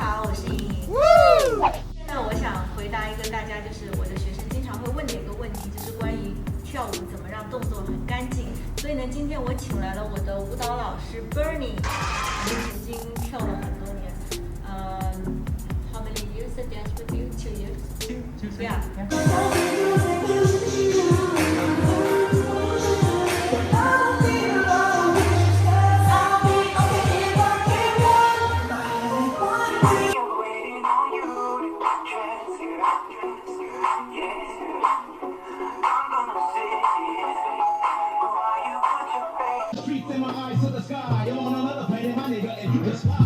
好，我是莹莹。现在我想回答一个大家就是我的学生经常会问的一个问题，就是关于跳舞怎么让动作很干净。所以呢，今天我请来了我的舞蹈老师 Bernie， 我们已经跳了很多年。How many years I dance with you? 2 years. Two. Yeah. Streets in my eyes to the sky. I'm on another planet, my nigga, and you just fly.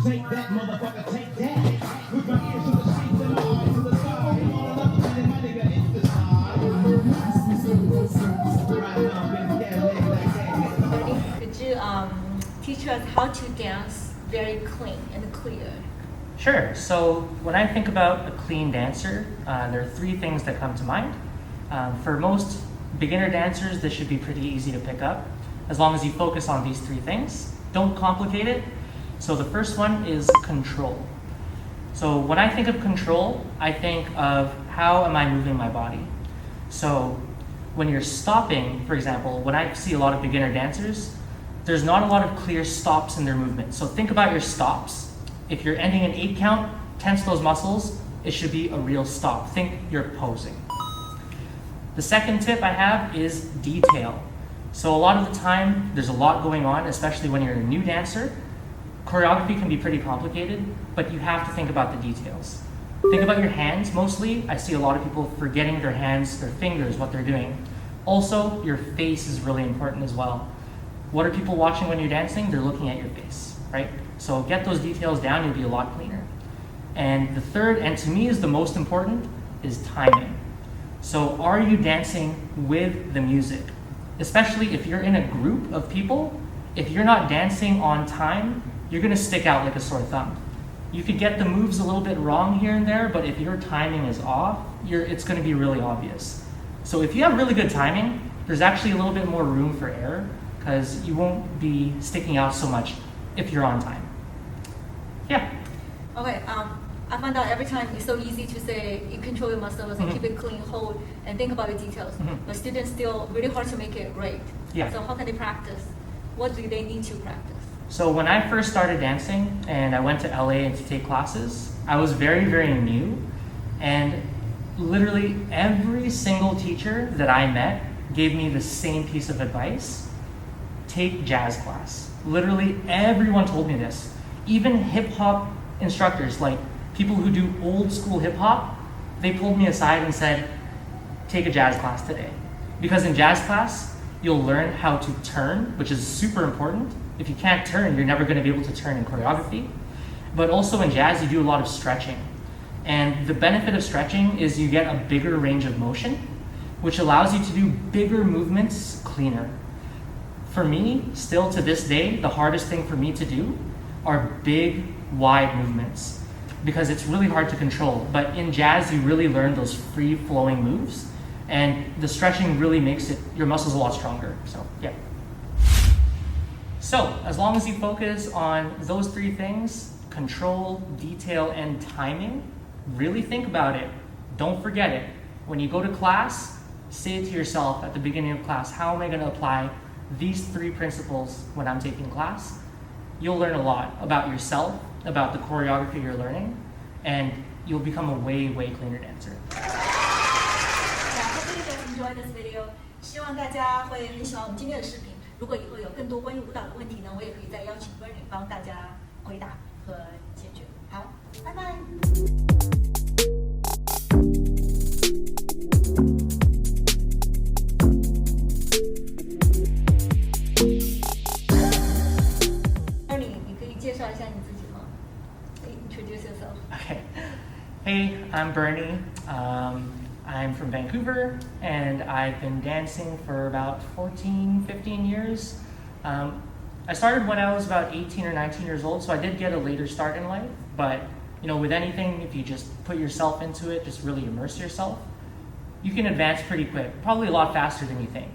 Take that, motherfucker, take that. With my ears to the streets and my eyes to the sky. I'm on another planet, my nigga, and you just fly. Right now, baby, yeah, like that. Could you teach us how to dance very clean and clear? Sure. So when I think about a clean dancer, there are three things that come to mind. For most beginner dancers, this should be pretty easy to pick up, as long as you focus on these three things. Don't complicate it. So the first one is control. So when I think of control, I think of how am I moving my body. So when you're stopping, for example, when I see a lot of beginner dancers, there's not a lot of clear stops in their movement. So think about your stops. If you're ending an 8 count, tense those muscles, it should be a real stop. Think you're posing. The second tip I have is detail. So a lot of the time, there's a lot going on, especially when you're a new dancer. Choreography can be pretty complicated, but you have to think about the details. Think about your hands mostly. I see a lot of people forgetting their hands, their fingers, what they're doing. Also, your face is really important as well. What are people watching when you're dancing? They're looking at your face, right? So get those details down, you'll be a lot cleaner. And the third, and to me is the most important, is timing. So are you dancing with the music? Especially if you're in a group of people, if you're not dancing on time, you're gonna stick out like a sore thumb. You could get the moves a little bit wrong here and there, but if your timing is off, it's gonna be really obvious. So if you have really good timing, there's actually a little bit more room for error because you won't be sticking out so much if you're on time. Yeah. Okay, I found out every time it's so easy to say you control your muscles and keep it clean, hold, and think about your details. But students still really hard to make it right. Yeah. So how can they practice? What do they need to practice? So when I first started dancing and I went to LA to take classes, I was very, very new, and literally every single teacher that I met gave me the same piece of advice: take jazz class. Literally everyone told me this. Even hip hop instructors, like people who do old school hip hop, they pulled me aside and said, take a jazz class today. Because in jazz class, you'll learn how to turn, which is super important. If you can't turn, you're never gonna be able to turn in choreography. But also in jazz, you do a lot of stretching. And the benefit of stretching is you get a bigger range of motion, which allows you to do bigger movements cleaner. For me, still to this day, the hardest thing for me to do are big, wide movements because it's really hard to control. But in jazz, you really learn those free-flowing moves, and the stretching really makes your muscles a lot stronger. So, yeah. So, as long as you focus on those three things, control, detail, and timing, really think about it. Don't forget it. When you go to class, say it to yourself at the beginning of class, how am I going to apply these three principles when I'm taking class? You'll learn a lot about yourself, about the choreography you're learning, and you'll become a way, way cleaner dancer. Yeah, hopefully you guys enjoy this video. 希望大家会很喜欢我们今天的视频。如果以后有更多关于舞蹈的问题呢，我也可以再邀请 Bernie 帮大家回答和解决。好，拜拜。Bernie，你可以介绍一下你自己吗？ Introduce yourself. Okay. Hey, I'm Bernie. I'm from Vancouver, and I've been dancing for about 14, 15 years. I started when I was about 18 or 19 years old, so I did get a later start in life. But, with anything, if you just put yourself into it, just really immerse yourself, you can advance pretty quick, probably a lot faster than you think.